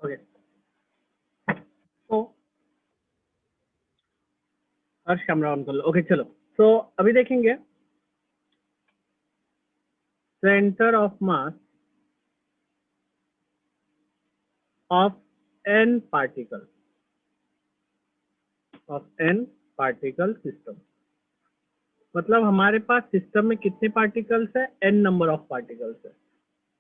Okay, तो हर्ष camera on कर लो। Okay चलो, तो अभी देखेंगे centre of mass of an particle system. मतलब हमारे पास सिस्टम में कितने पार्टिकल्स है? एन नंबर ऑफ पार्टिकल्स है।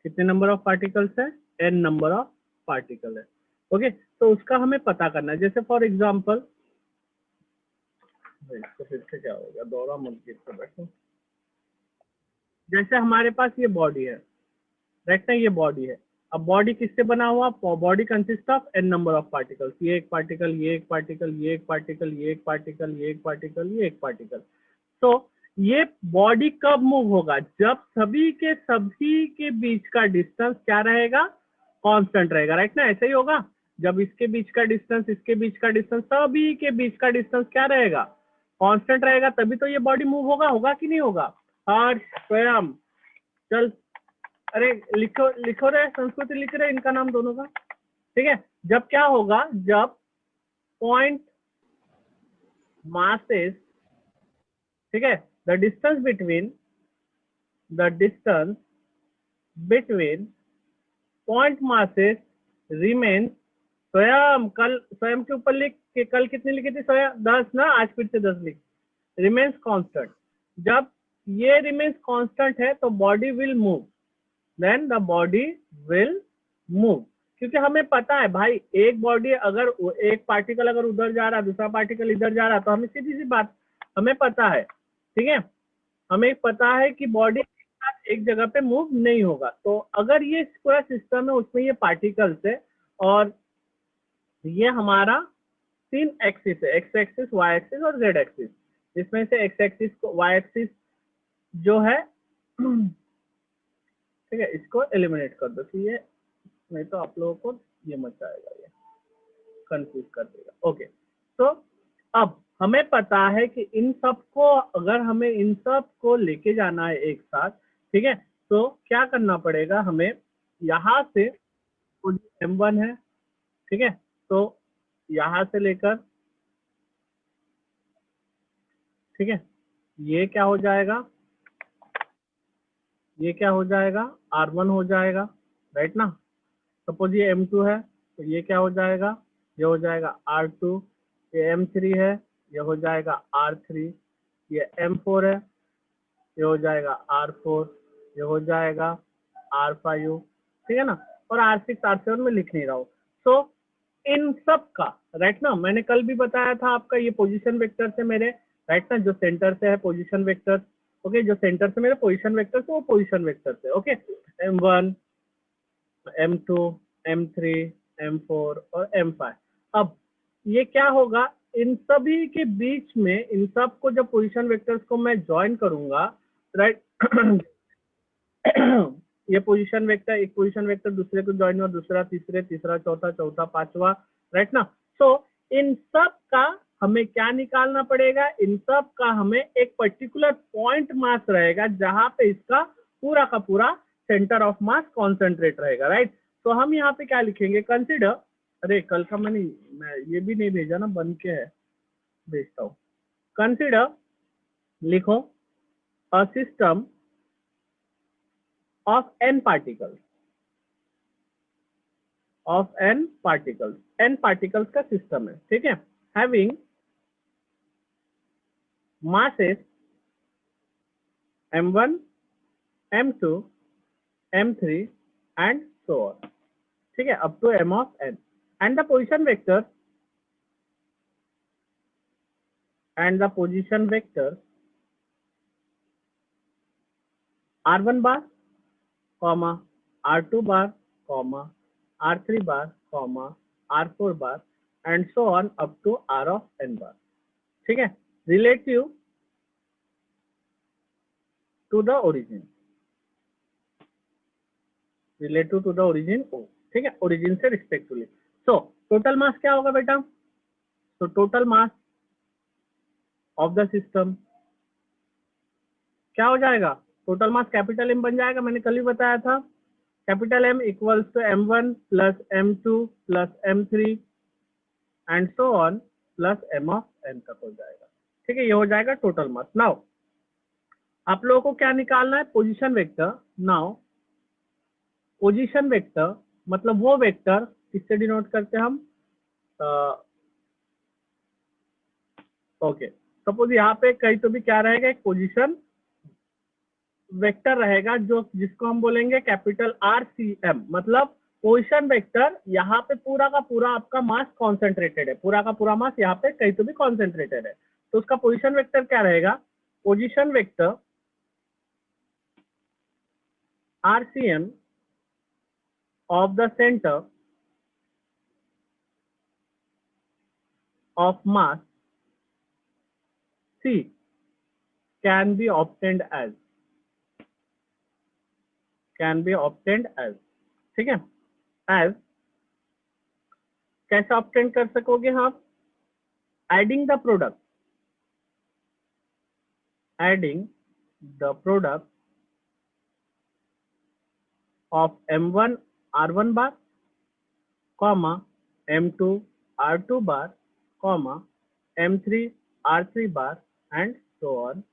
कितने नंबर ऑफ पार्टिकल्स है? एन नंबर ऑफ पार्टिकल है। ओके, तो उसका हमें पता करना है। जैसे फॉर एग्जांपल, इसको फिर से क्या होगा, दोहरा मत बैठो। जैसे हमारे पास ये बॉडी है, राइट ना, ये बॉडी है। अब बॉडी किससे बना हुआ? Body consist of an number of particles. ये एक पार्टिकल, ये एक पार्टिकल, ये एक पार्टिकल, ये एक पार्टिकल, ये एक पार्टिकल, ये एक पार्टिकल। तो ये बॉडी कब मूव होगा? जब सभी के बीच का डिस्टेंस क्या रहेगा? कांस्टेंट रहेगा, राइट ना, ऐसे ही होगा। जब इसके बीच का डिस्टेंस, इसके बीच का डिस्टेंस, सभी के बीच का डिस्टेंस क्या रहेगा? कांस्टेंट रहेगा, तभी तो ये बॉडी मूव होगा। होगा कि नहीं होगा? हर्ष, स्वयं, चल, अरे लिखो लिखो रे, संस्कृति लिख रहे इनका नाम दोनों का, ठीक है। जब क्या होगा? जब पॉइंट मासेस, ठीक है, the distance between point masses remains, स्वयं, कल स्वयं के ऊपर लिख के, कल कितनी लिखी थी स्वयं? 10 ना, आज फिर से 10 लिख। Remains constant. जब ये रिमेन्स कांस्टेंट है तो body will move, then the body will move. क्योंकि हमें पता है भाई, एक बॉडी अगर, एक पार्टिकल अगर उधर जा रहा है, दूसरा पार्टिकल इधर जा रहा है, तो हमें सीधी सी बात हमें पता है, ठीक है, हमें पता है कि बॉडी एक जगह पे मूव नहीं होगा। तो अगर ये पूरा सिस्टम है, उसमें ये पार्टिकल्स है और ये हमारा 3 एक्सिस है, एक्स एक्सिस, वाई एक्सिस और जेड एक्सिस। जिसमें से एक्स एक्सिस को, वाई एक्सिस जो है, ठीक है, इसको एलिमिनेट कर दो, ये नहीं तो आप लोगों को ये मत आएगा, ये कंफ्यूज कर देगा। ओके, तो अब हमें पता है कि इन सब को, अगर हमें इन सब को लेके जाना है एक साथ, ठीक है, तो क्या करना पड़ेगा हमें? यहां से M1 है, ठीक है, तो यहां से लेकर, ठीक है, ये क्या हो जाएगा? ये क्या हो जाएगा? R1 हो जाएगा, राइट ना। सपोज ये M2 है, तो ये क्या हो जाएगा? ये हो जाएगा R2। ये M3 है, ये हो जाएगा R3। ये M4 है, ये हो जाएगा R4। ये हो जाएगा R5, ठीक है ना। और R6, R7 में लिख नहीं रहा हूँ। सो इन सब का, राइट ना, मैंने कल भी बताया था आपका, ये पोजीशन वेक्टर से मेरे, राइट ना, जो सेंटर से है पोजीशन वेक्टर, ओके, जो सेंटर से मेरे पोजीशन वेक्टर से, वो पोजीशन वेक्टर से, okay. M1, M2, M3, M4 और M5। अब ये क्या होगा? इन सभी के बीच में, इन सब को जब पोजीशन वेक्टर्स को मैं ज्वाइन करूंगा, राइट, ये पोजीशन वेक्टर, एक पोजीशन वेक्टर दूसरे को ज्वाइन हुआ, दूसरा तीसरे, तीसरा चौथा, चौथा पांचवा, राइट ना। सो इन सब का हमें क्या निकालना पड़ेगा? इन सब का हमें एक पर्टिकुलर पॉइंट मास रहेगा, जहां पे इसका पूरा का पूरा सेंटर ऑफ मास कॉन्सेंट्रेट रहेगा, राइट। तो हम यहाँ पे क्या लिखेंगे? कंसिडर, अरे कल का मैं ये भी नहीं भेजा ना, बन के है, भेजता हूँ। कंसिडर, लिखो, a system of n particles, n particles का सिस्टम है, ठीक है, having masses m1, m2, m3 and so on, ठीक है, up to m of n, and the position vector r1 bar, comma r2 bar, comma r3 bar, comma r4 bar and so on up to r of n bar, ठीक है, relative to the origin, relative to the origin O, ठीक है, origin से respectively. So total mass क्या होगा बेटा? तो total mass of the system क्या हो जाएगा? टोटल मास कैपिटल M बन जाएगा, मैंने कल ही बताया था, capital M equals to M1 plus M2 plus M3 and so on plus M of n तक हो जाएगा। ठीक है, ये हो जाएगा टोटल मास। नाउ आप लोगों को क्या निकालना है? Position vector. Now position vector मतलब वो वेक्टर किससे डिनोट करते हैं हम? ओके, सपोज यहाँ पे कहीं तो भी क्या रहेगा, एक पोजीशन वेक्टर रहेगा जो जिसको हम बोलेंगे कैपिटल RCM। मतलब पोजीशन वेक्टर, यहाँ पे पूरा का पूरा आपका मास कॉन्सेंट्रेटेड है, पूरा का पूरा मास यहाँ पे कहीं तो भी कॉन्सेंट्रेटेड है, तो उसका पोजीशन वेक्टर क्या रहेगा? Position vector RCM of the center of mass C can be obtained as ठीक है, as कैसे ऑब्टेन कर सकोगे आप? Adding the product of M1 R1 bar, comma M2 R2 bar, comma M3 R3 bar, and so on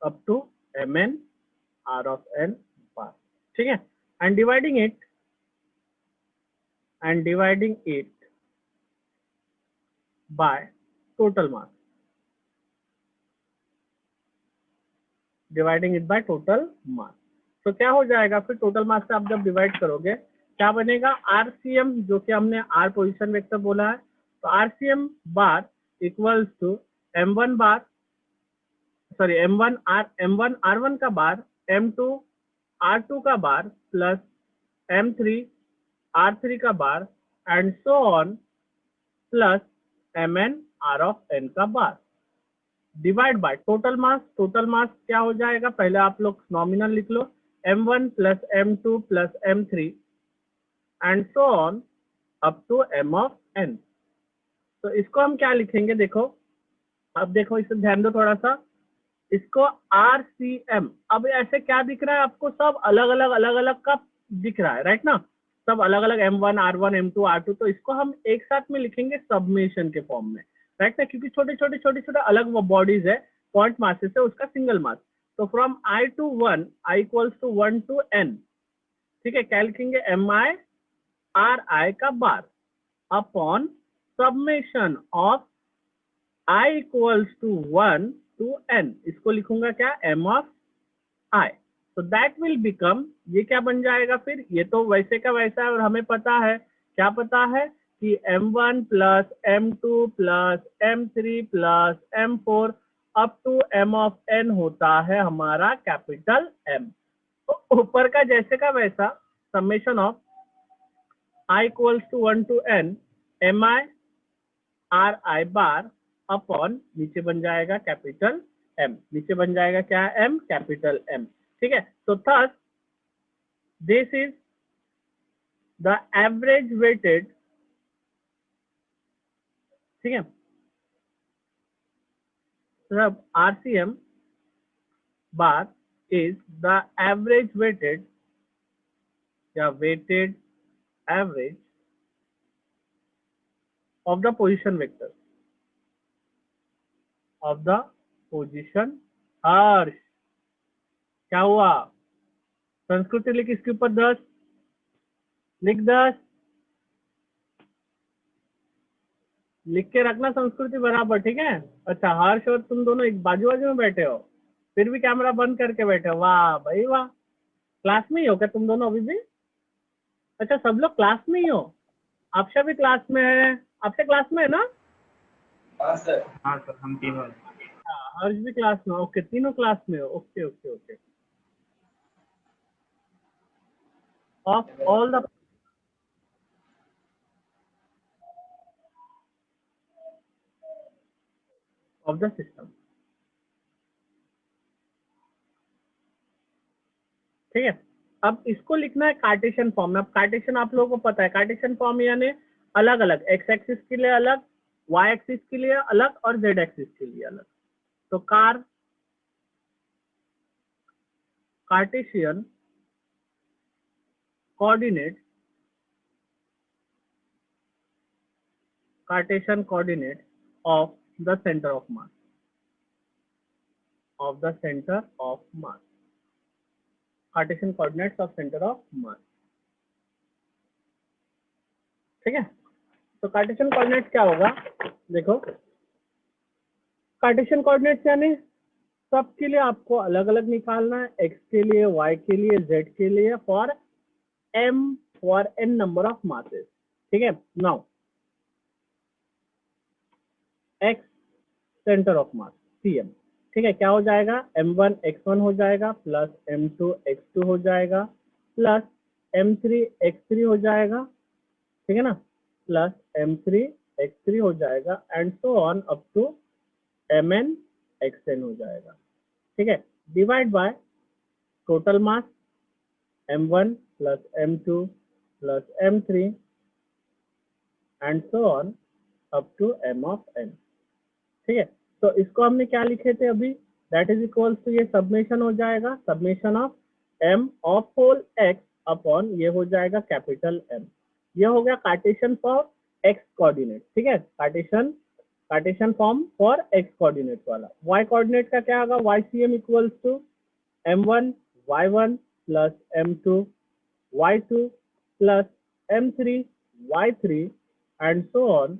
up to Mn R of n bar। ठीक है, and dividing it by total mass, तो क्या हो जाएगा फिर? Total mass से आप जब डिवाइड करोगे क्या बनेगा? RCM, जो कि हमने R पोजीशन वेक्टर बोला है, तो RCM bar equals to M1 R1 का बार, M2 R2 का बार प्लस M3 R3 का bar and so on plus Mn R of n का bar, divide by total mass. Total mass क्या हो जाएगा? पहले आप लोग नॉमिनल लिख लो, M1 plus M2 plus M3 and so on up to M of n। तो इसको हम क्या लिखेंगे? देखो, अब देखो, इसे ध्यान दो थोड़ा सा, इसको RCM। अब ऐसे क्या दिख रहा है आपको? सब अलग अलग का दिख रहा है, राइट ना? सब अलग अलग M1 R1 M2 R2, तो इसको हम एक साथ में लिखेंगे सबमेशन के फॉर्म में, राइट ना? क्योंकि छोटे छोटे अलग वो बॉडीज है, पॉइंट मासेस है, उसका सिंगल मास। तो from I to 1, I equals to 1 to n, ठीक है, क्या लिखेंगे? MI RI का bar upon summation of I equals to 1 to n, इसको लिखूंगा क्या? M of I। तो दैट विल बिकम, ये क्या बन जाएगा फिर? ये तो वैसे का वैसा है, और हमें पता है, क्या पता है कि M1 plus M2 plus M3 plus M4 up to M of n होता है हमारा कैपिटल M। तो ऊपर का जैसे का वैसा summation of I equals to 1 to n MI RI bar upon नीचे बन जाएगा कैपिटल M, नीचे बन जाएगा क्या? M, capital M। ठीक है, तो thus this is the average weighted, ठीक है, सब RCM bar is the average weighted या weighted average of the position vector of the position. Harsh, क्या हुआ? संस्कृति लिख, इसके ऊपर 10 लिख, 10 लिख के रखना संस्कृति बराबर, ठीक है? अच्छा, हर्ष और तुम दोनों एक बाजू बाजू में बैठे हो, फिर भी कैमरा बंद करके बैठे हो, वाह भाई वाह। क्लास में ही हो क्या तुम दोनों अभी भी? अच्छा, सब लोग क्लास में ही हो? आपशा भी क्लास में है? आपसे क्लास में है ना? हाँ सर, हम तीनों। हर्ष भी क्लास में? ओके, तीनों क्लास में हो। Okay okay okay. Of all the of the system, ठीक है। अब इसको लिखना है कार्टेशियन फॉर्म में। अब कार्टेशियन आप लोगों को पता है, कार्टेशियन फॉर्म यानी अलग अलग, एक्स एक्सिस के लिए अलग, वाई एक्सिस के लिए अलग और जेड एक्सिस के लिए अलग। तो Cartesian coordinates Cartesian coordinates of the center of mass Cartesian coordinates of center of mass. ठीक है, तो कार्टेशियन कोऑर्डिनेट्स क्या होगा, देखो कार्टेशियन कोऑर्डिनेट्स यानी सबके लिए आपको अलग अलग निकालना है, x के लिए, y के लिए, z के लिए, for n number of masses. ठीक है, now x centre of mass cm. ठीक है, क्या हो जाएगा, m1 x1 हो जाएगा प्लस m2 x2 हो जाएगा प्लस m3 x3 हो जाएगा. ठीक है ना, प्लस m3 x3 हो जाएगा and so on up to mn xn हो जाएगा. ठीक है, divide by total mass m1 plus m2 plus m3 and so on up to m of n. ठीक है, तो इसको हमने क्या लिखे थे अभी, दैट इज इक्वल्स टू, ये सबमेशन हो जाएगा, summation of m of whole x upon ये हो जाएगा कैपिटल M. ये हो गया कार्टेशियन फॉर x कोऑर्डिनेट. ठीक है, Cartesian form for x coordinate वाला. y कोऑर्डिनेट का क्या होगा, ycm equals to m1 y1 plus m2 y2 plus m3 y3 and so on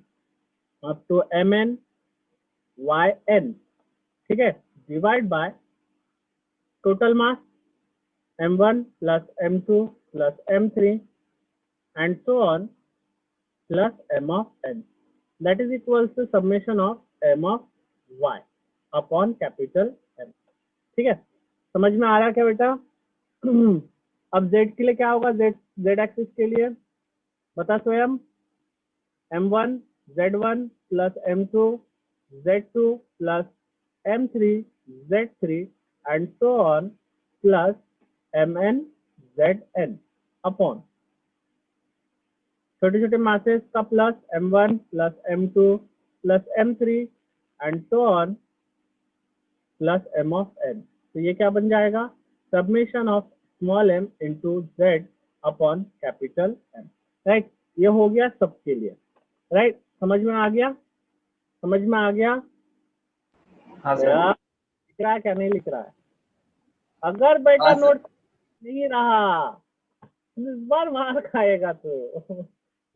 up to mn yn. ठीक है, divide by total mass m1 plus m2 plus m3 and so on plus m of n. That is equals to summation of m of y upon capital M. ठीक है, समझ में आ रहा है क्या बेटा? अब z के लिए क्या होगा, z एक्सिस के लिए बता Swayam, m1 z1 plus m2 z2 plus m3 z3 and so on plus mn zn upon छोटे छोटे मासेस का plus m1 plus m2 plus m3 and so on plus m of n. तो ये क्या बन जाएगा, summation of small m into z upon capital M. Right, ये हो गया सबके लिए. राइट, समझ में आ गया, समझ में आ गया? हाँ सर. लिख रहा है क्या नहीं लिख रहा है? अगर बेटा हाँ, नोट नहीं रहा इस बार मार खाएगा तो.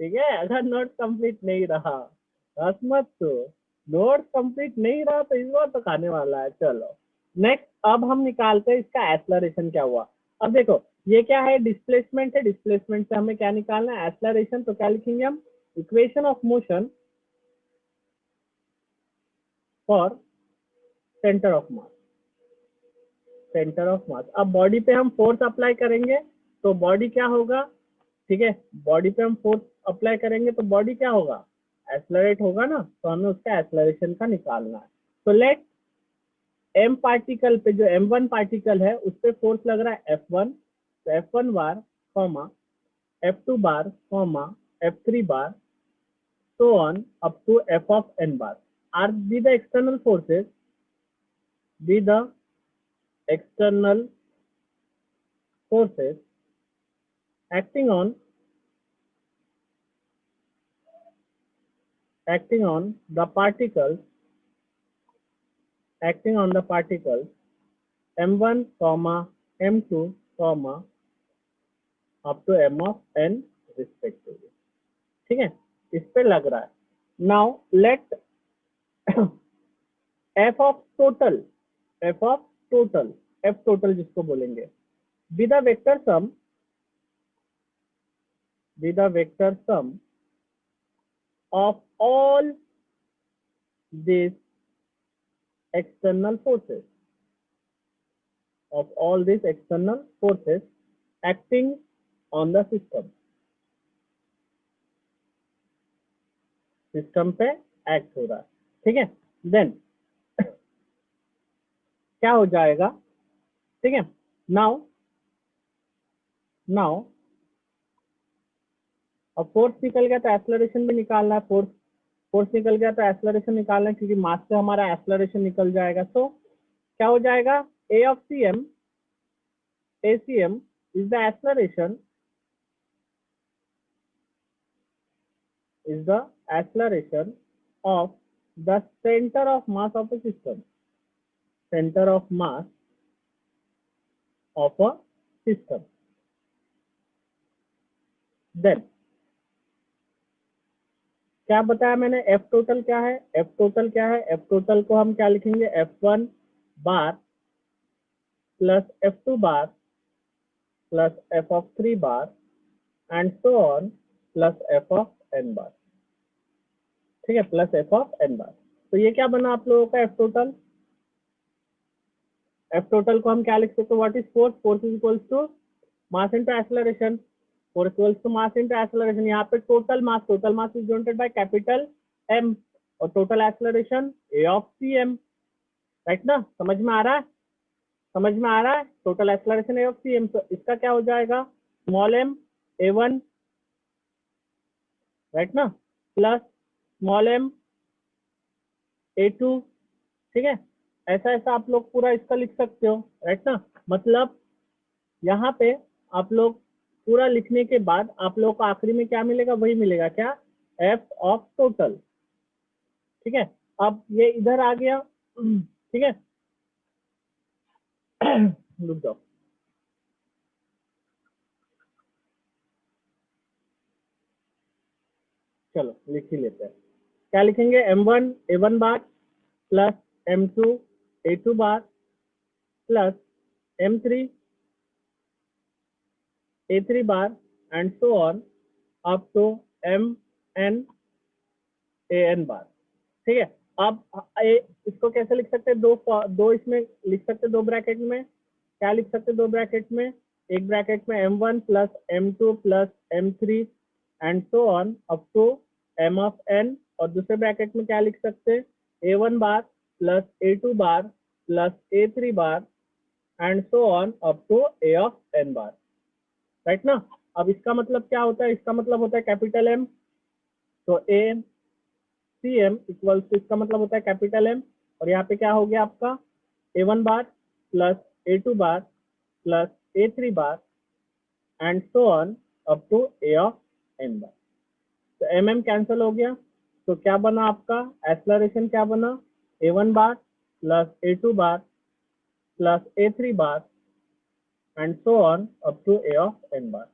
ठीक है, अगर नोट कंप्लीट नहीं रहा हंस मत, तो नोट कंप्लीट नहीं रहा तो इस बार तो खाने वाला है. चलो नेक्स्ट, अब हम निकालते हैं इसका एक्सेलरेशन क्या हुआ. अब देखो ये क्या है, डिस्प्लेसमेंट है, डिस्प्लेसमेंट से हमें क्या निकालना है, एक्सेलरेशन. तो क्या लिखेंगे हम, equation of motion for centre of mass. Centre of मास. अब बॉडी पे हम फोर्स अप्लाई करेंगे तो बॉडी क्या होगा, ठीक है, बॉडी पे हम फोर्स अप्लाई करेंगे तो बॉडी क्या होगा, एक्सेलरेट होगा ना. तो हमें उसका एक्सेलरेशन का निकालना है. तो लेट m पार्टिकल पे, जो m1 पार्टिकल है उस पे फोर्स लग रहा है F1, तो F1 bar comma F2 bar comma F3 bar so on up to f of n bar are be the external forces, be the external forces acting on the particles m1 comma m2 comma up to m of n respectively. ठीक है, इस पे लग रहा है. Now let f of total जिसको बोलेंगे, be the vector sum of all these external forces acting on the system पे एक्ट हो रहा है. ठीक है, देन क्या हो जाएगा, ठीक है. नाउ अब फोर्स निकल गया तो एक्सेलरेशन भी निकालना है. फोर्स निकल गया तो एक्सेलरेशन निकालना है, क्योंकि मास से हमारा एक्सेलरेशन निकल जाएगा. तो क्या हो जाएगा, ACM is the acceleration is the acceleration of the center of mass of a system. Center of mass of a system. Then क्या बताया मैंने, एफ टोटल क्या है, एफ टोटल क्या है, एफ टोटल को हम क्या लिखेंगे, F1 bar plus F2 bar plus F of 3 bar and so on plus F of n bar, ठीक है, plus F of n bar. तो ये क्या बना आप लोगों का एफ टोटल, एफ टोटल को हम क्या लिख सकते हैं, what is force, force is equals to mass into acceleration, force equals to mass into acceleration. यहाँ पे total mass is denoted by capital M और total acceleration A of cm, right ना, समझ में आ रहा है, समझ में आ रहा है, total acceleration A of cm। तो इसका क्या हो जाएगा, स्मॉल m A1, राइट ना, प्लस स्मॉल m A2, ठीक है, ऐसा ऐसा आप लोग पूरा इसका लिख सकते हो, राइट ना। मतलब यहाँ पे आप लोग पूरा लिखने के बाद आप लोग को आखिरी में क्या मिलेगा, वही मिलेगा, क्या, एफ ऑफ टोटल, ठीक है। अब ये इधर आ गया, ठीक है, रुक जाओ, चलो लिख ही लेते हैं। क्या लिखेंगे, M1 A1 bar plus M2 A2 bar plus M3 A3 bar and so on up to MN AN bar, ठीक है। अब इसको कैसे लिख सकते हैं, दो इसमें लिख सकते हैं, दो ब्रैकेट में क्या लिख सकते हैं, दो ब्रैकेट में, एक ब्रैकेट में M1 plus M2 plus M3 and so on up to M of n, और दूसरे ब्रैकेट में क्या लिख सकते हैं, A1 bar plus A2 bar plus A3 bar and so on up to A of n bar, right ना। अब इसका मतलब क्या होता है, इसका मतलब होता है कैपिटल M, तो A CM इक्वल्स टू, इसका मतलब होता है कैपिटल M, और यहाँ पे क्या हो गया आपका, A1 bar plus A2 bar plus A3 bar and so on up to A of n bar. तो MM कैंसिल हो गया, तो क्या बना आपका, एक्सेलरेशन क्या बना, A1 bar plus A2 bar plus A3 bar and so on up to A of n bar,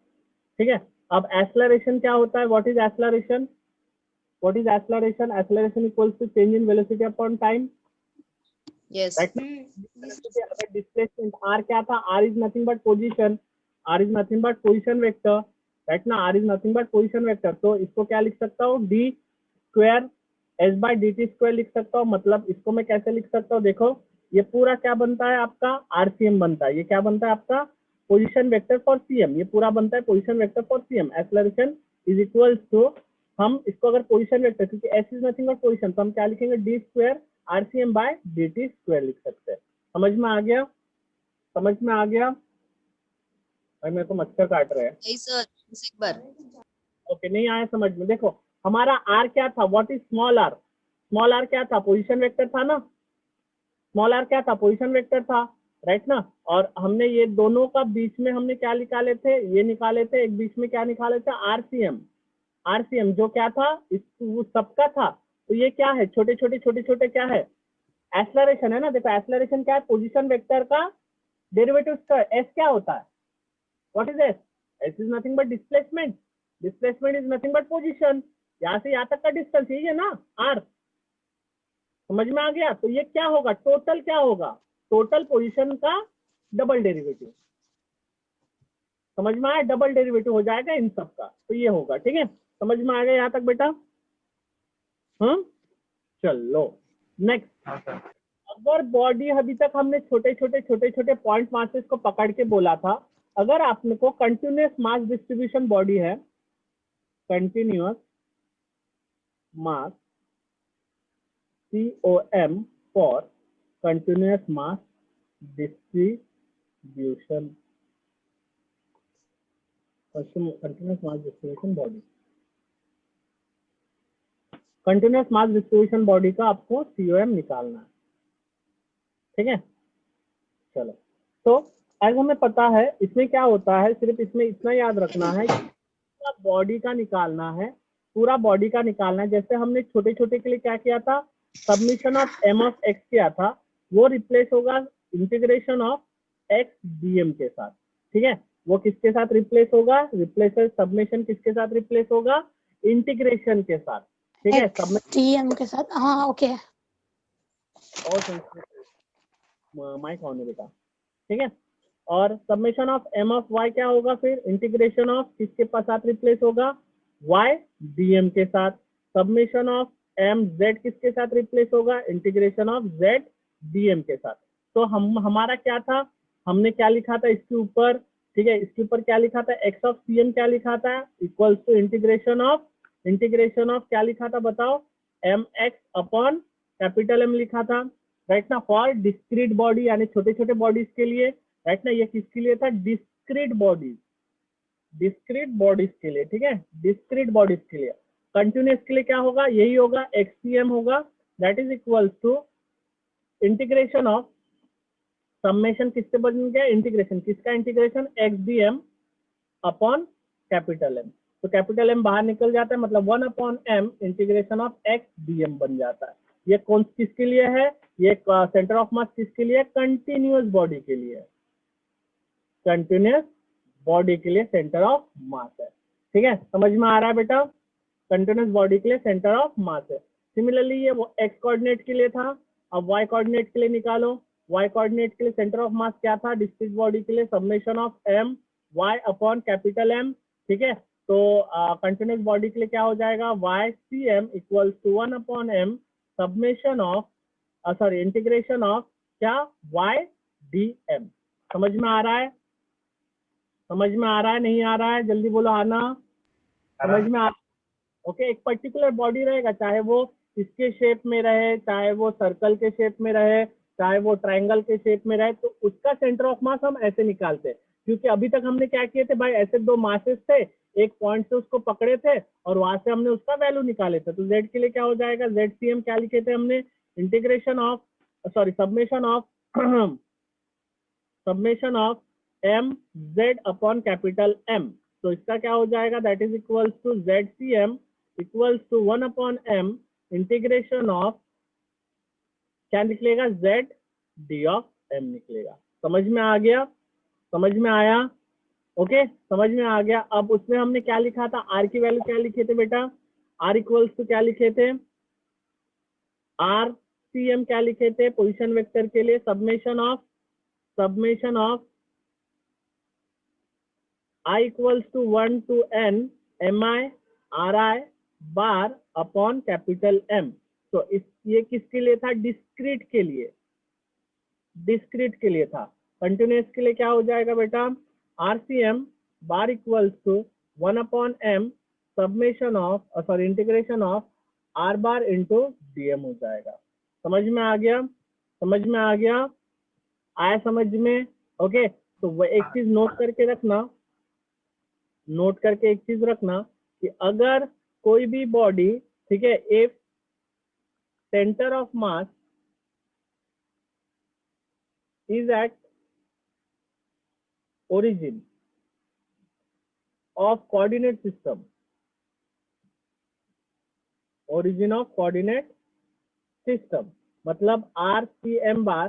ठीक है। अब एक्सेलरेशन क्या होता है, what is acceleration, what is acceleration, acceleration equals to change in velocity upon time, yes, right ना। velocity अगर displacement r क्या था, r is nothing but position, r is nothing but position vector, right ना, r is nothing but position vector। तो इसको क्या लिख सकता हूँ, d square s by dt square लिख सकता हूँ। मतलब इसको मैं कैसे लिख सकता हूँ, देखो ये पूरा क्या बनता है आपका, RCM बनता है, ये क्या बनता है आपका, पोजिशन वेक्टर फॉर CM, ये पूरा बनता है position vector for CM। Acceleration is equals to, हम इसको अगर पोजीशन वेक्टर, क्योंकि s is nothing but position, तो हम क्या लिखेंगे, d square RCM by dt square लिख सकते हैं। समझ में आ गया, समझ में आ गया भाई, मेरे को मच्छर काट रहे हैं, नहीं सर, एक बार ओके, नहीं आया समझ में। देखो हमारा आर क्या था, what is small r, small r क्या था, पोजीशन वेक्टर था ना, स्मॉल आर क्या था, पोजीशन वेक्टर था, राइट ना। और हमने ये दोनों का बीच में हमने क्या निकाले थे, ये निकाले थे, एक बीच में क्या निकाले थे, आरसीएम, आरसीएम जो क्या था, इस सबका था। तो ये क्या है, छोटे छोटे क्या है, एक्सेलरेशन है ना। देखो एक्सेलरेशन क्या है, पोजीशन वेक्टर का डेरिवेटिव का, एस क्या होता है, what is S, S is nothing but displacement, displacement is nothing but position, यहाँ से यहाँ तक का डिस्टेंस यही है ना, आर, समझ में आ गया। तो ये क्या होगा, टोटल क्या होगा, टोटल पोजीशन का डबल डेरिवेटिव, समझ में आया, डबल डेरिवेटिव हो जाएगा इन सब का, तो ये होगा, ठीक है, समझ में आ गया यहाँ तक बेटा, हाँ चलो नेक्स्ट। हाँ सर। अगर बॉडी, अभी तक हमने छोटे पॉइंट मासेस को पकड़ के बोला था, अगर आपने को कंटिन्यूअस मास डिस्ट्रीब्यूशन बॉडी है, continuous mass COM for continuous mass distribution, continuous mass distribution body, continuous mass distribution body का आपको COM निकालना है, ठीक है। चलो, तो आज हमें पता है इसमें क्या होता है, सिर्फ इसमें इतना याद रखना है कि बॉडी का निकालना है, पूरा बॉडी का निकालना है। जैसे हमने छोटे छोटे के लिए क्या किया था, summation of m of x किया था, वो रिप्लेस होगा इंटीग्रेशन ऑफ एक्स डीएम के साथ। ठीक है, वो किसके साथ रिप्लेस होगा, रिप्लेस सबमिशन किसके साथ रिप्लेस होगा, इंटीग्रेशन के साथ। ठीक है, टीएम के साथ, हाँ ओके। और माइक ऑन है बेटा। ठीक है, और summation of m of y क्या होगा, फिर इंटीग्रेशन ऑफ किसके साथ रिप्लेस होगा, वाई डीएम के साथ। सबमिशन ऑफ एम जेड किसके साथ रिप्लेस होगा, इंटीग्रेशन ऑफ जेड डीएम के साथ। तो हमारा क्या था, हमने क्या लिखा था इसके ऊपर, ठीक है, इसके ऊपर क्या लिखा था, एक्स ऑफ सी एम क्या लिखा था, इक्वल्स टू इंटीग्रेशन ऑफ क्या लिखा था बताओ, m x upon capital M लिखा था, राइट ना, फॉर डिस्क्रीट बॉडी यानी छोटे छोटे बॉडीज के लिए, राइट ना। ये किसके लिए था, डिस्क्रीट बॉडीज के लिए। ठीक है, डिस्क्रीट बॉडीज के लिए। कंटिन्यूअस के लिए क्या होगा, यही होगा, एक्ससीएम होगा, that is equals to integration of summation किससे बन गया, इंटीग्रेशन किसका, integration x d m upon capital M. तो कैपिटल एम बाहर निकल जाता है, मतलब 1 upon M integration of x d m बन जाता है। ये कौन किसके लिए है, ये सेंटर ऑफ मास किसके लिए, कंटिन्यूअस बॉडी के लिए, कंटिन्यूअस बॉडी के लिए सेंटर ऑफ मास है। ठीक है, समझ में आ रहा है बेटा, कंटिन्यूअस बॉडी के लिए सेंटर ऑफ मास है। सिमिलरली ये वो एक्स कोऑर्डिनेट के लिए था, अब वाई कोऑर्डिनेट के लिए निकालो। वाई कोऑर्डिनेट के लिए सेंटर ऑफ मास क्या था, डिस्क्रीट बॉडी के लिए summation of m y upon capital M. ठीक है, तो कंटिन्यूअस बॉडी के लिए क्या हो जाएगा, y c m equals to 1 upon M summation of integration of क्या, वाई डी एम। समझ में आ रहा है, समझ में आ रहा है, नहीं आ रहा है, जल्दी बोलो आना, समझ में आ। ओके, एक पर्टिकुलर बॉडी रहेगा, चाहे वो इसके शेप में रहे, चाहे वो सर्कल के शेप में रहे, चाहे वो ट्रायंगल के शेप में रहे, तो उसका सेंटर ऑफ मास हम ऐसे निकालते हैं। क्योंकि अभी तक हमने क्या किए थे भाई, ऐसे दो मासेस थे, एक पॉइंट से उसको पकड़े थे और वहां से हमने उसका वैल्यू निकाले थे। तो जेड के लिए क्या हो जाएगा, जेड सी एम क्या लिखे थे हमने, integration of summation of m z upon capital M. तो इसका क्या हो जाएगा, that is equals to z c m equals to 1 upon M integration of क्या निकलेगा, जेड डी ऑफ एम निकलेगा। समझ में आ गया, समझ में आया, ओके समझ में आ गया। अब उसमें हमने क्या लिखा था, आर की वैल्यू क्या लिखे थे बेटा, आर इक्वल्स टू क्या लिखे थे, आर सी एम क्या लिखे थे, पोजीशन वेक्टर के लिए summation of I equals to 1 to n mi ri bar upon capital M। तो इस ये किसके लिए था, डिस्क्रीट के लिए, डिस्क्रीट के लिए था। कंटिन्यूअस के लिए क्या हो जाएगा बेटा, RCM bar equals to 1 upon m summation of integration of r bar into dm हो जाएगा। समझ में आ गया, समझ में आ गया, आया समझ में। ओके, तो वो एक चीज नोट करके रखना, नोट करके एक चीज रखना कि अगर कोई भी बॉडी, ठीक है, if centre of mass is at origin of coordinate system, origin of coordinate system मतलब RCM बार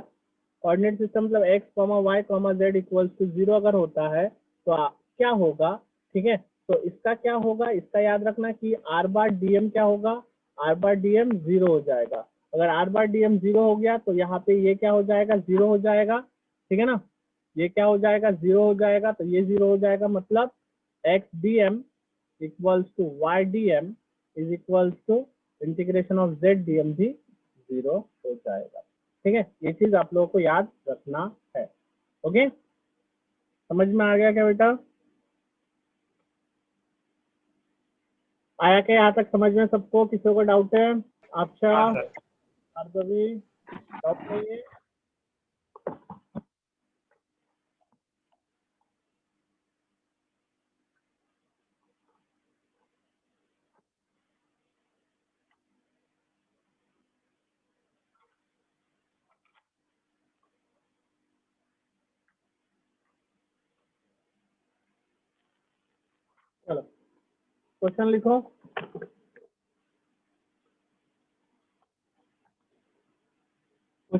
कोऑर्डिनेट सिस्टम मतलब x, y, z equals to 0 अगर होता है तो क्या होगा, ठीक है। तो इसका क्या होगा, इसका याद रखना कि r बार dm क्या होगा, r बार dm 0 हो जाएगा। अगर r बार dm 0 हो गया तो यहाँ पे ये क्या हो जाएगा, 0 हो जाएगा, ठीक है ना, ये क्या हो जाएगा, 0 हो जाएगा, तो ये 0 हो जाएगा, मतलब x dm equals to y dm is equals to integration of z dm भी 0 हो जाएगा। ठीक है, ये चीज आप लोगों को याद रखना है। ओके, समझ में आ गया क्या बेटा, आया क्या यहाँ तक समझ में सबको, किसी को डाउट है, अच्छा आरवी डाउट नहीं है। चलो क्वेश्चन लिखो।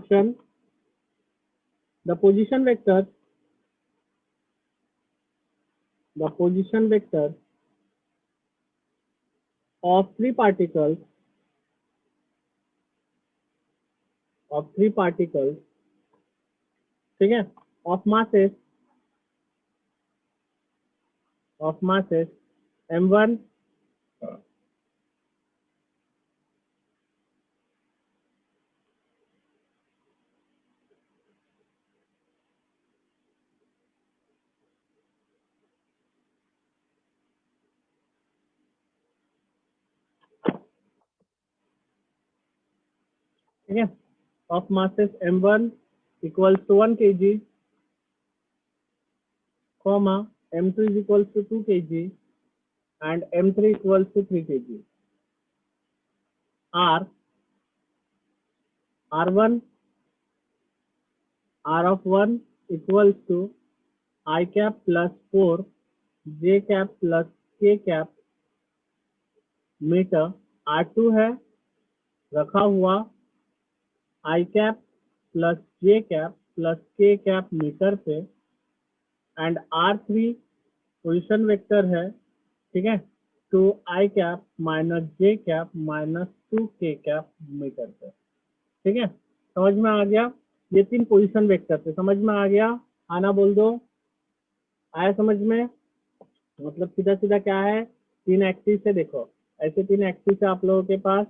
option, the position vector of three particles ठीक है, of masses m1 ठीक है, of masses m1 equals to 1 kg, comma m2 is equals to 2 kg and m3 equals to 3 kg. R of 1 equals to I cap plus 4 J cap plus K cap metre. R2 है रखा हुआ I cap plus J cap plus K cap metre पे and R3 position vector है, ठीक है, 2 I cap minus J cap minus 2 K cap metre पे. ठीक है, समझ में आ गया? ये तीन पोजीशन वेक्टर थे, समझ में आ गया? आना बोल दो, आया समझ में? मतलब सीधा सीधा क्या है, तीन एक्सिस है, देखो ऐसे तीन एक्सिस है आप लोगों के पास,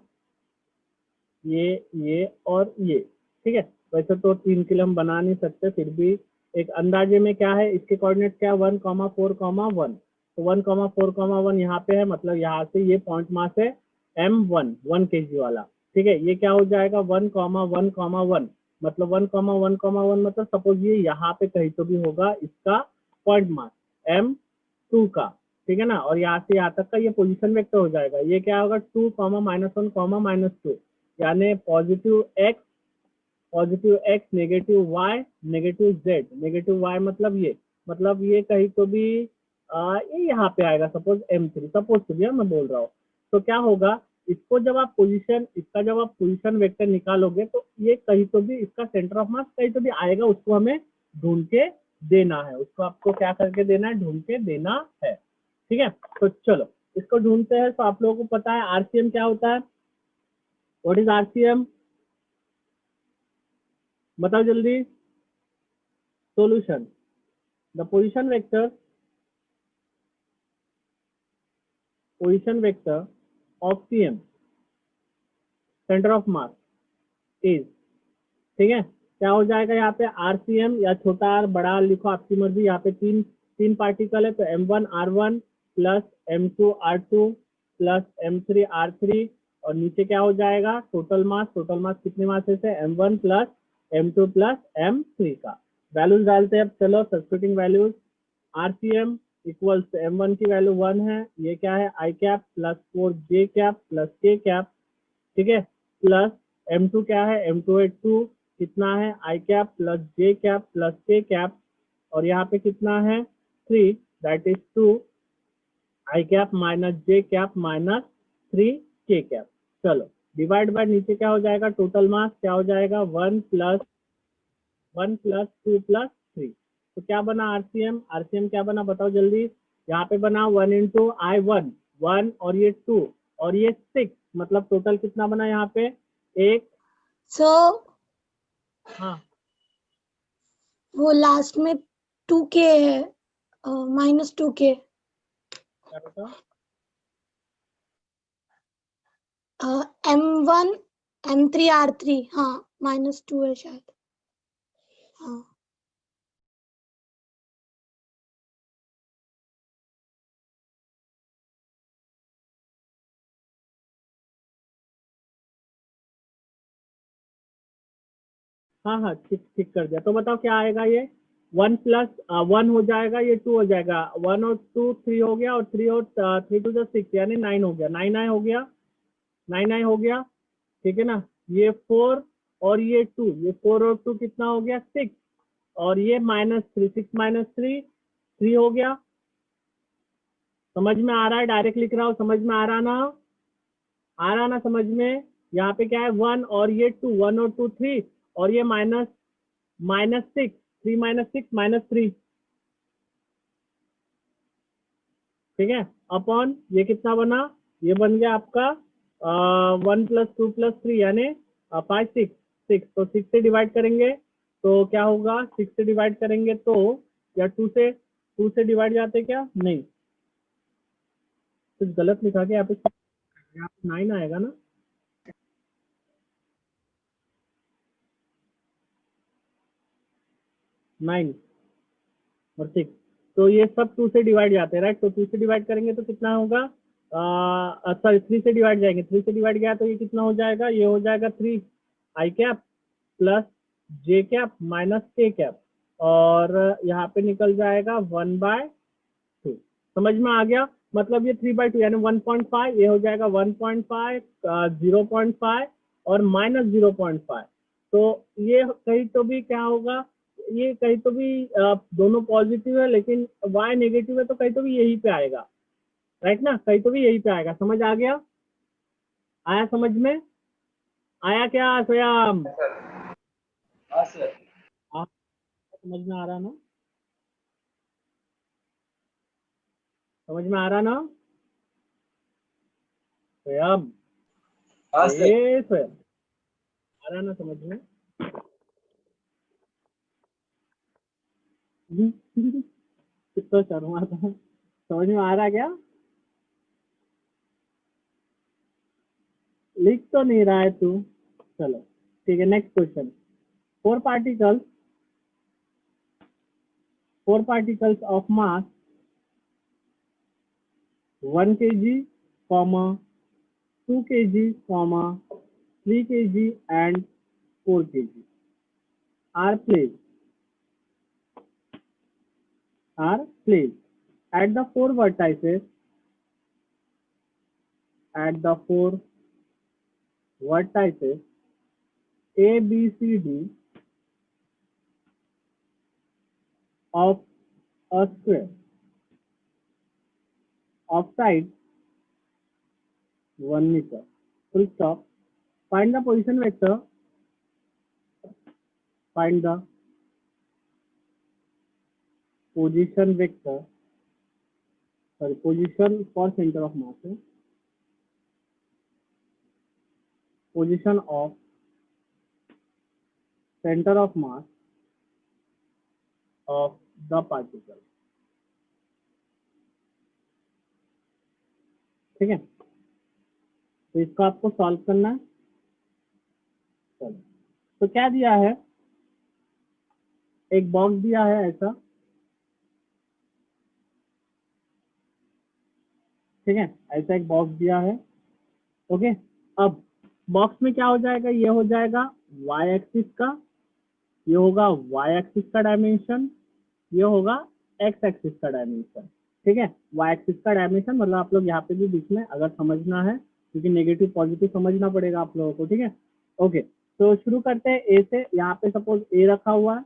ये और ये. ठीक है, वैसे तो तीन के लिए हम बना नहीं सकते, फिर भी एक अंदाजे में क्या है, इसके कोऑर्डिनेट क्या है 1, 4, 1. तो 1, 4, 1 यहाँ पे है, मतलब यहाँ से ये पॉइंट मास है m1 1 kg वाला. ठीक है, ये क्या हो जाएगा 1, 1, मतलब 1, 1, मतलब सपोज ये यहाँ पे कहीं तो भी होगा इसका पॉइंट मास m2 का. ठीक है ना, और यहाँ से यहाँ तक का ये पोजीशन वेक्टर हो जाएगा. ये क्या होगा 2, -1, -2, यानी positive x, negative y, negative z. Negative y मतलब ये कहीं तो भी ये यहाँ पे आएगा, सपोज m3, सपोज तो भी मैं बोल रहा हूँ. तो क्या होगा, इसको जब आप पोजीशन वेक्टर निकालोगे तो ये कहीं तो भी इसका सेंटर ऑफ मास कहीं तो भी आएगा, उसको हमें ढूंढ के देना है, उसको आपको क्या करके देना है, ढूंढ के देना है. ठीक है, तो चलो इसको ढूंढते हैं. तो आप लोगों को पता है आरसीएम क्या होता है, व्हाट इज आरसीएम, बताओ जल्दी. Solution, the position vector of CM, centre of mass is. ठीक है, क्या हो जाएगा यहाँ पे आरसीएम, या छोटा आर बड़ा आर लिखो आपकी मर्जी. यहाँ पे तीन पार्टिकल है, तो m1 r1 plus m2 r2 plus m3 r3, और नीचे क्या हो जाएगा टोटल मास कितने मासेस है m1 plus m2 plus m3 का. वैल्यूज डालते हैं अब, चलो substituting values. RCM equals m1 की वैल्यू 1 है, ये क्या है आई कैप प्लस 4 जे कैप प्लस के कैप. ठीक है, प्लस m2 क्या है, m2 है 2, कितना है आई कैप प्लस जे कैप प्लस के कैप, और यहाँ पे कितना है 3, that is 2 I cap minus J cap minus 3 के कैप. चलो डिवाइड बाय नीचे क्या हो जाएगा, टोटल मास क्या हो जाएगा 1 प्लस 2 प्लस 3. तो क्या बना आरसीएम क्या बना बताओ जल्दी. यहाँ पे बना 1 इंटू आई 1 और ये 2 और ये 6, मतलब टोटल कितना बना यहाँ पे 1. सो हाँ, वो लास्ट में 2k है, -2k. क्या बताओ, m1 m3 r3, हाँ -2 है शायद. हाँ हाँ ठीक कर दिया. तो बताओ क्या आएगा, ये 1 प्लस 1 हो जाएगा, ये 2 हो जाएगा, 1 और 2 3 हो गया, और 3 और 3 to the 6 यानी 9 हो गया, 9 हो गया. ठीक है ना, ये 4 और ये 2, ये 4 और 2 कितना हो गया 6, और ये -3, 6 -3 3 हो गया. समझ में आ रहा है, डायरेक्ट लिख रहा हूँ, समझ में आ रहा ना समझ में. यहाँ पे क्या है 1 और ये 2, 1 और 2 3, और ये माइनस -6, 3 - 6 -3, ठीक है, अपॉन ये कितना बना, ये बन गया आपका 1 + 2 + 3 यानी 5 6 6, तो 6 से डिवाइड करेंगे तो क्या होगा, 6 से डिवाइड करेंगे तो, या 2 से डिवाइड जाते क्या, नहीं, कुछ गलत लिखा गया यहाँ पे 9 आएगा ना, नाइन और 6, तो ये सब 2 से डिवाइड जाते हैं, राइट, तो 2 से डिवाइड करेंगे तो कितना होगा, सॉरी 3 से डिवाइड जाएंगे, 3 से डिवाइड गया तो ये कितना हो जाएगा, ये हो जाएगा 3 i cap plus j cap minus k cap, और यहाँ पे निकल जाएगा 1/2, समझ में आ गया, मतलब ये 3/2 यानी 1.5, ये हो जाएगा 1.5, 0.5 और -0.5, तो ये कहीं तो भी क्या होगा, ये कहीं तो भी दोनों पॉजिटिव है लेकिन y नेगेटिव है, तो कहीं तो भी यही पे आएगा, राइट ना, कहीं तो भी यही पे आएगा, समझ आ गया, आया समझ में, आया क्या स्वयं, हाँ सर। आप समझ में आ रहा ना, समझ में आ रहा ना स्वयं, हाँ सर। ये स्वयं आ रहा ना समझ में कितना शर्मा था, समझ में आ रहा क्या, लिख तो नहीं रहा है तू, चलो ठीक है, next question, four particles of mass 1 kg, 2 kg, 3 kg and 4 kg are placed at the four vertices A, B, C, D of a square of side 1 meter. Full stop. Find the position vector. Find the position vector. Sorry, position for center of mass. Position of center of mass of the particle. ठीक है, तो इसको आपको solve करना है, चलो, तो क्या दिया है, एक बॉक्स दिया है ऐसा, ठीक है, ऐसा एक बॉक्स दिया है, ओके, अब बॉक्स में क्या हो जाएगा, ये हो जाएगा y एक्सिस का, ये होगा y एक्सिस का डायमेंशन, ये होगा x एक्सिस का डायमेंशन, ठीक है, y एक्सिस का डायमेंशन मतलब आप लोग यहाँ पे भी बीच में अगर समझना है, क्योंकि नेगेटिव पॉजिटिव समझना पड़ेगा आप लोगों को, ठीक है, ओके, तो शुरू करते हैं ए से, यहाँ पे सपोज ए रखा हुआ है,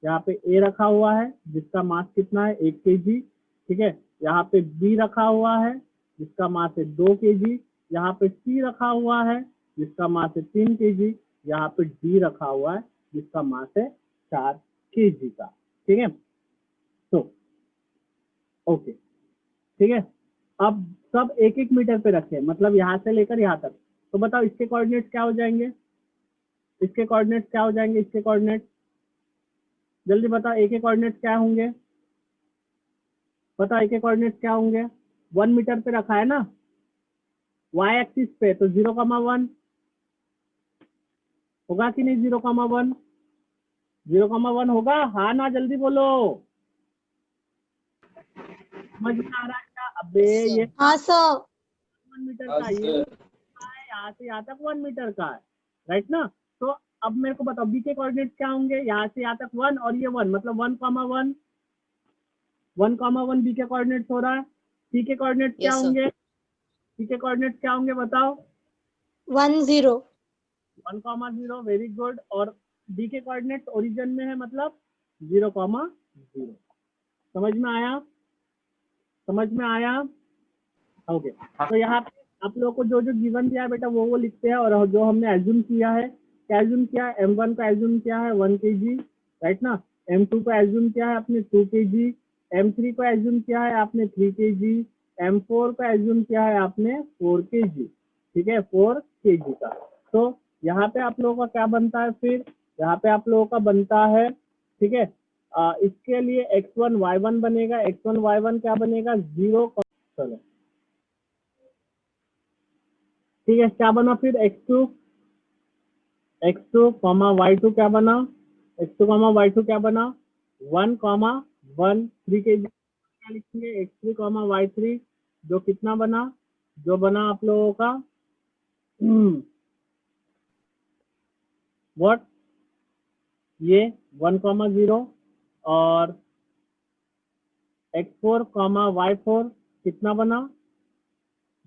यहाँ पे ए रखा हुआ है जिसका मास कितना है 1 kg, ठीक है, यहाँ पे बी रखा हुआ है जिसका मास है 2 kg, यहाँ पे सी रखा हुआ है जिसका मास है 3 kg, यहाँ पे डी रखा हुआ है जिसका मास है 4 kg का, ठीक है, तो ओके, ठीक है, अब सब 1-1 मीटर पे रखे, मतलब यहाँ से लेकर यहाँ तक, तो बताओ इसके कोऑर्डिनेट्स क्या हो जाएंगे, इसके कोऑर्डिनेट्स क्या हो जाएंगे, इसके कोऑर्डिनेट्स जल्दी बताओ, एक एक कोऑर्डिनेट्स क्या होंगे, बताओ एक एक कोऑर्डिनेट्स क्या होंगे, 1 मीटर पे रखा है ना, y एक्सिस पे, तो 0,1 होगा कि नहीं, 0,1 0,1 होगा, हाँ ना जल्दी बोलो, समझ में आ रहा है क्या, अबे ये हाँ सर, 1 मीटर हाँ का, ये सर। यहाँ से यहाँ तक 1 मीटर का है, राइट ना, तो अब मेरे को बताओ बी के कोऑर्डिनेट्स क्या होंगे, यहाँ से यहाँ तक 1 और ये 1, मतलब 1,1 1,1 बी के कोऑर्डिनेट्स हो रहा है, सी के कोऑर्डिनेट्स क्या Yes, sir. होंगे, सी के कोऑर्डिनेट्स क्या होंगे बताओ, 1 0 1,0, वेरी गुड, और डी के कोऑर्डिनेट्स ओरिजिन में है मतलब 0,0, समझ में आया, समझ में आया, ओके, तो यहाँ पे आप लोगों को जो जो गिवन दिया है बेटा वो लिखते हैं, और जो हमने एज्यूम किया है क्या एज्यूम किया, M1 का एज्यूम किया है 1 kg, राइट ना। M2 को एज्यूम किया है आपने 2 kg, M3 को एज्यूम किया है आपने 3 kg, M4 को एज्यूम किया है आपने 4 kg, ठीक है, 4 kg का। तो यहाँ पे आप लोगों का क्या बनता है, फिर यहाँ पे आप लोगों का बनता है, ठीक है, इसके लिए x1 y1 बनेगा, x1 y1 क्या बनेगा 0, चलो ठीक है, क्या बना फिर x2 y2 क्या बना, x2 y2 क्या बना 1 1 3 के क्या लिखेंगे x3 y3, जो कितना बना, जो बना आप लोगों का व्हाट, ये 1 0 और x4 y4 कितना बना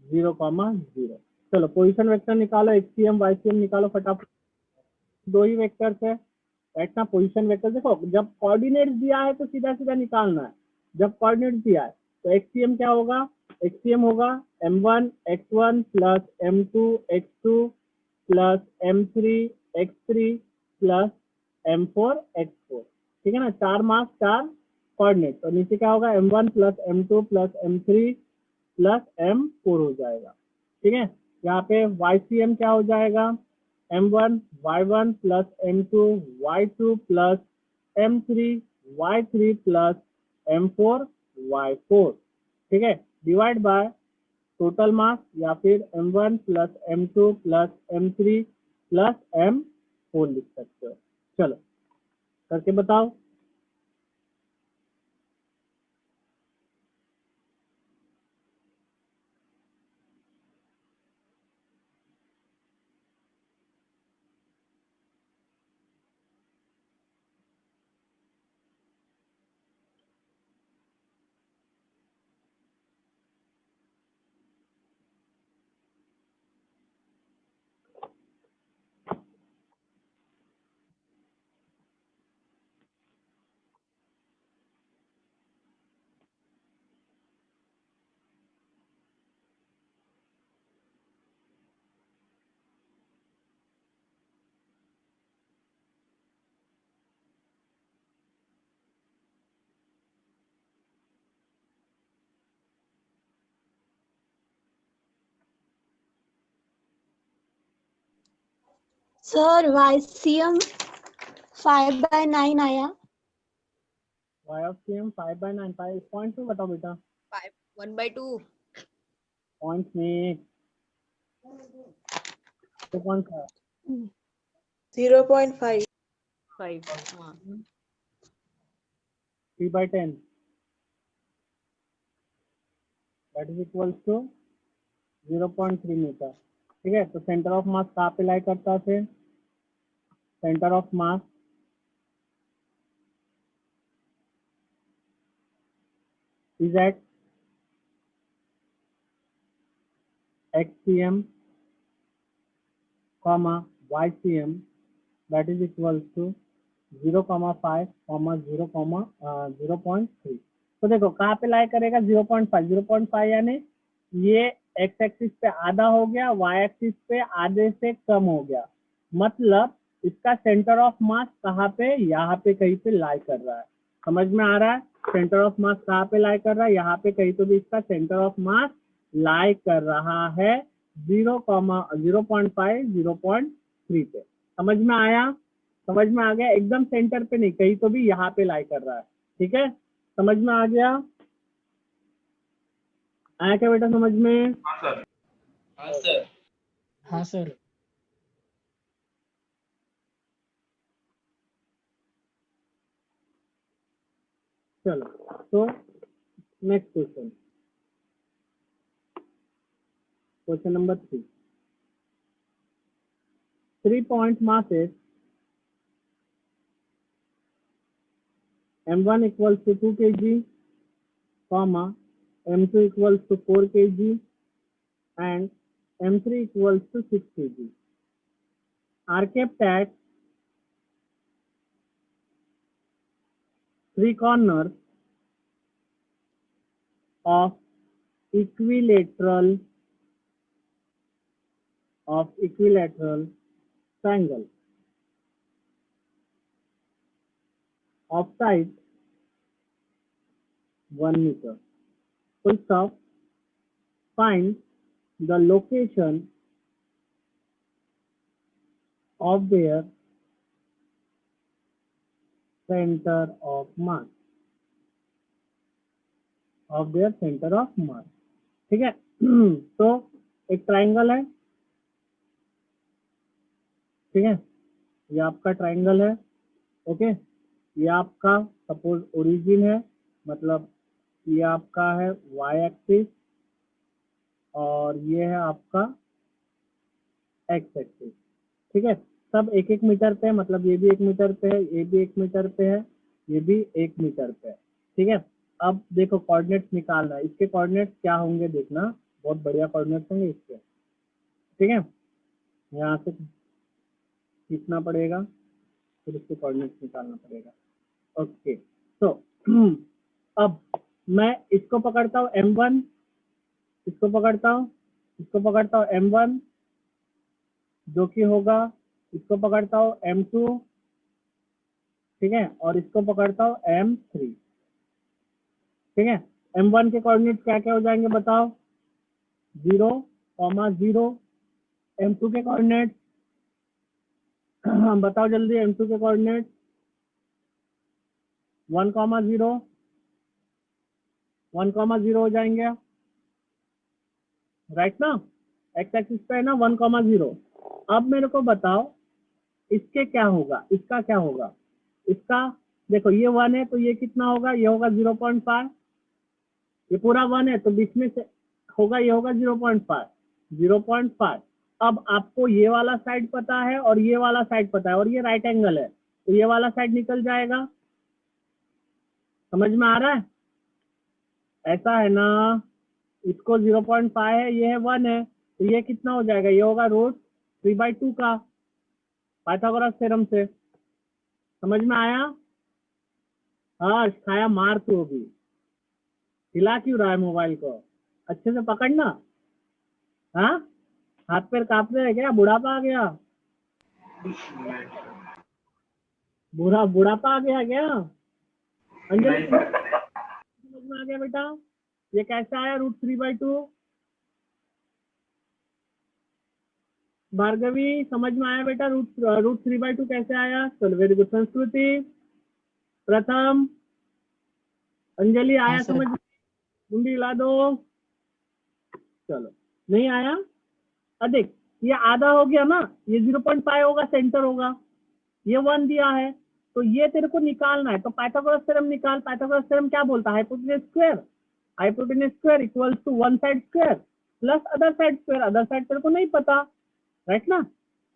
0 0। चलो पोजीशन वेक्टर निकालो, एक्ससीएम वाईसीएम निकालो फटाफट, दो ही वेक्टर्स है, राइट ना। पोजीशन वेक्टर देखो, जब कोऑर्डिनेट दिया है तो सीधा सीधा निकालना है, जब कोऑर्डिनेट दिया है तो एक्ससीएम क्या होगा, एक्ससीएम होगा m1 x1 plus m2 x2 plus m3 x3 plus m4 x4, ठीक है ना, 4 मास 4 कोऑर्डिनेट। तो नीचे क्या होगा m1 plus m2 plus m3 plus m4 हो जाएगा, ठीक है। यहाँ पे YCM क्या हो जाएगा m1 y1 plus m2 y2 plus m3 y3 plus m4 y4, ठीक है, डिवाइड बाय टोटल मास, या फिर m1 plus m2 plus m3 plus m4 लिख सकते हो। चलो करके बताओ। सर YCM 5/9 आया। YCM 5/9, पॉइंट में बताओ बेटा, 5 1/2 पॉइंट में तो कौन सा 0.5 5 हाँ 3/10 that is equal to 0.3 metre, ठीक है। तो सेंटर ऑफ मास कहाँ पे लाई करता है, फिर centre of mass is at XCM YCM that is equal to 0,5 0,3। तो देखो कहाँ पे लाई करेगा 0.5 यानी ये x एक्सिस पे आधा हो गया, y एक्सिस पे आधे से कम हो गया, मतलब इसका सेंटर ऑफ मास कहाँ पे, यहाँ पे कहीं पे लाई कर रहा है, समझ में आ रहा है। सेंटर ऑफ मास कहाँ पे लाई कर रहा है, यहाँ पे कहीं तो भी इसका सेंटर ऑफ मास लाई कर रहा है 0,5 0.3 पे, समझ में आया, समझ में आ गया, एकदम सेंटर पे नहीं, कहीं तो भी यहाँ पे लाई कर रहा है, ठीक है, समझ में आ गया, आया क्या बेटा समझ में। हाँ सर, हाँ सर, हाँ सर। चलो तो next question, question number 3, 3-point masses m1 equals to 2 kg, m2 equals to 4 kg and m3 equals to 6 kg are kept at 3 corners of equilateral triangle. Of side 1 meter. Full stop. Find the location of their center of mass. Of their center of mass. ठीक है. तो एक triangle है, ठीक है, ये आपका triangle है. ओके, ये आपका सपोज ओरिजिन है, मतलब ये आपका है वाई एक्सिस और ये है आपका एक्स एक्सिस. ठीक है, सब 1-1 मीटर पे है, मतलब ये भी 1 मीटर पे है, ये भी 1 मीटर पे है, ये भी 1 मीटर पे है. ठीक है, अब देखो कोऑर्डिनेट्स निकालना है. इसके कोऑर्डिनेट्स क्या होंगे देखना, बहुत बढ़िया कोऑर्डिनेट्स होंगे इसके. ठीक है, यहाँ से खींचना पड़ेगा, फिर इसके कोऑर्डिनेट्स निकालना पड़ेगा. ओके, तो अब मैं इसको पकड़ता हूँ M1, इसको पकड़ता हूँ, इसको पकड़ता हूँ M1 जो कि होगा, इसको पकड़ता हूँ M2, ठीक है, और इसको पकड़ता हूँ M3. ठीक है, M1 के कोऑर्डिनेट्स क्या क्या हो जाएंगे बताओ, 0, 0. M2 के कोऑर्डिनेट्स बताओ जल्दी, M2 के कोऑर्डिनेट्स 1, 0, 1, 0 हो जाएंगे, राइट ना. एक्स एक्सिस पे है ना 1, 0. अब मेरे को बताओ इसके क्या होगा, इसका क्या होगा. इसका देखो ये 1 है तो ये कितना होगा, ये होगा 0.5. ये पूरा 1 है तो बीच में से होगा, ये होगा 0.5, 0.5. अब आपको ये वाला साइड पता है और ये वाला साइड पता है और ये राइट एंगल है, तो ये वाला साइड निकल जाएगा. समझ में आ रहा है, ऐसा है ना. इसको 0.5 है, ये है 1 है, तो ये कितना हो जाएगा, ये होगा √3/2 का, पाइथागोरस थ्योरम से. समझ में आया. हाँ खाया मार तू अभी, हिला क्यों रहा है मोबाइल को, अच्छे से पकड़ना. हाँ, हाथ पैर कांप रहे हैं क्या, बुढ़ापा आ गया, बुढ़ापा आ गया क्या. अंजलि समझ में आ गया बेटा, ये कैसे आया √3/2. भार्गवी समझ में आया बेटा, √3/2 कैसे आया. चलो वेरी गुड. संस्कृति, प्रथम, अंजलि आया समझ में, मुंडी हिला दो. चलो नहीं आया, अधिक ये आधा हो गया ना, ये 0.5 होगा, सेंटर होगा, ये 1 दिया है, तो ये तेरे को निकालना है. तो पाइथागोरस थ्योरम निकाल. पाइथागोरस थ्योरम क्या बोलता है, hypotenuse square, hypotenuse square equals to one side square plus other side square. Other side तेरे को नहीं पता, राइट ना,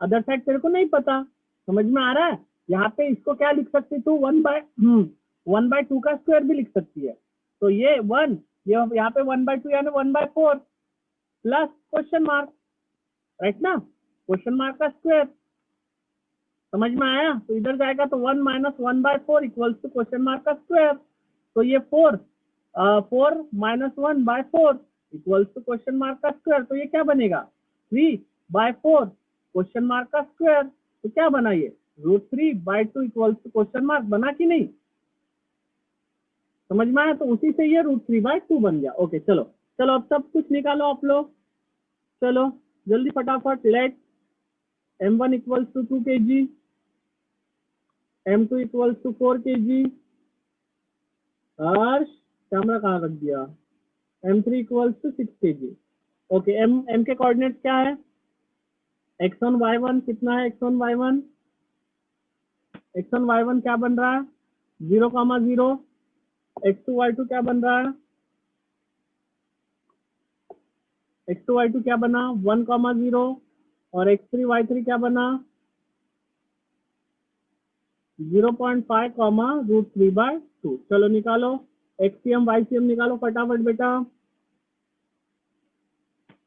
अदर साइड तेरे को नहीं पता. समझ में आ रहा है. यहाँ पे इसको क्या लिख सकती तू, 1/2 का स्क्वायर भी लिख सकती है. तो ये 1, ये यहाँ पे 1/2 यानी 1/4 प्लस क्वेश्चन मार्क, राइट ना, क्वेश्चन मार्क का स्क्वायर. समझ में आया. तो इधर जाएगा तो 1 - 1/4 इक्वल्स टू क्वेश्चन मार्क का स्क्वायर. तो ये 4 - 1/4 इक्वल्स टू क्वेश्चन मार्क का स्क्वायर. तो ये क्या बनेगा, 3/4 क्वेश्चन मार्क का स्क्वायर. तो क्या बना ये, √3/2 इक्वल्स टू क्वेश्चन मार्क. बना कि नहीं, समझ में आया. तो उसी से ये √3/2 बन गया. ओके चलो चलो, अब सब कुछ निकालो आप लोग, चलो जल्दी फटाफट. Let M1 equals to 2 kg, M2 equals to 4 kg. Harsh camera कहाँ रख दिया. M3 equals to 6 kg. Okay, M के कोऑर्डिनेट क्या है, x1 y1 कितना है, x1 y1, x1 y1 क्या बन रहा है, 0, 0. x2 y2 क्या बन रहा है, x2 y2 क्या बना, 1, 0. और x3 y3 क्या बना, 0.5, √3/2. चलो निकालो XCM YCM निकालो फटाफट बेटा.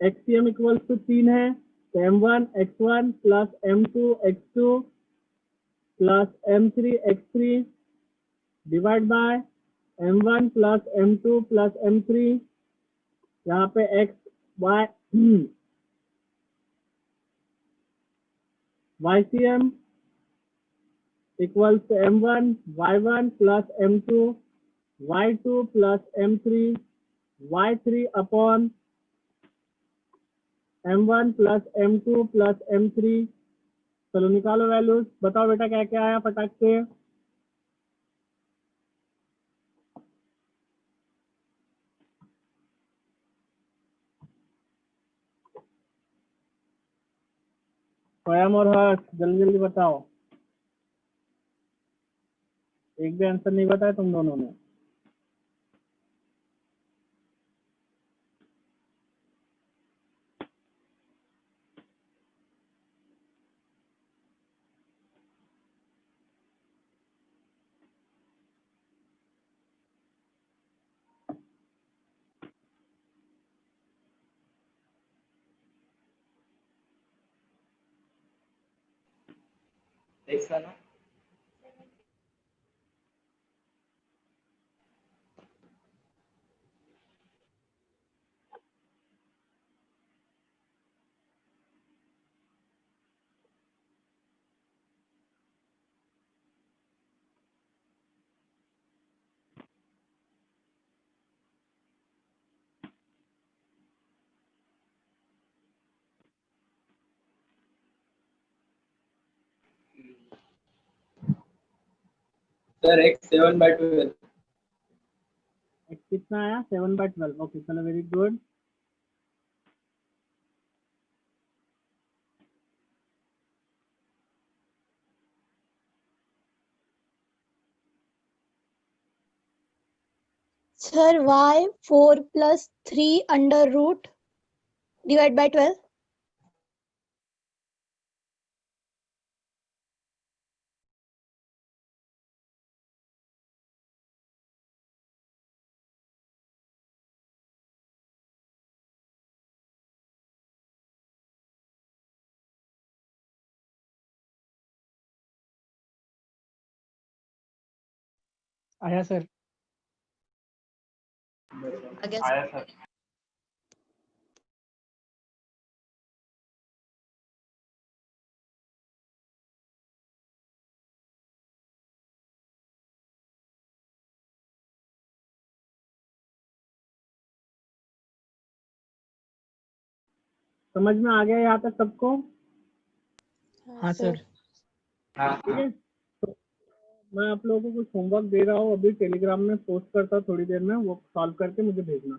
XCM इक्वल्स टू 3 है, तो M1 x1 plus M2 x2 plus M3 x3 divide by M1 plus M2 plus M3. यहाँ पे x y YCM equals m1 y1 plus m2 y2 plus m3 y3 upon m1 plus m2 plus m3। चलो निकालो values, बताओ बेटा क्या क्या आया फटाक से। स्वयं और हर्ष जल्दी जल्दी बताओ, एक भी आंसर नहीं बताया तुम दोनों ने। देखा ना। Sir x 7/12। x कितना आया 7/12। ओके चलो very good. Sir y 4 plus 3 under root divide by 12। आया सर। I guess आया सर। समझ में आ गया यहाँ तक सबको? हाँ सर। हाँ ठीक है, तो मैं आप लोगों को कुछ होमवर्क दे रहा हूँ, अभी टेलीग्राम में पोस्ट करता हूँ थोड़ी देर में, वो सॉल्व करके मुझे भेजना।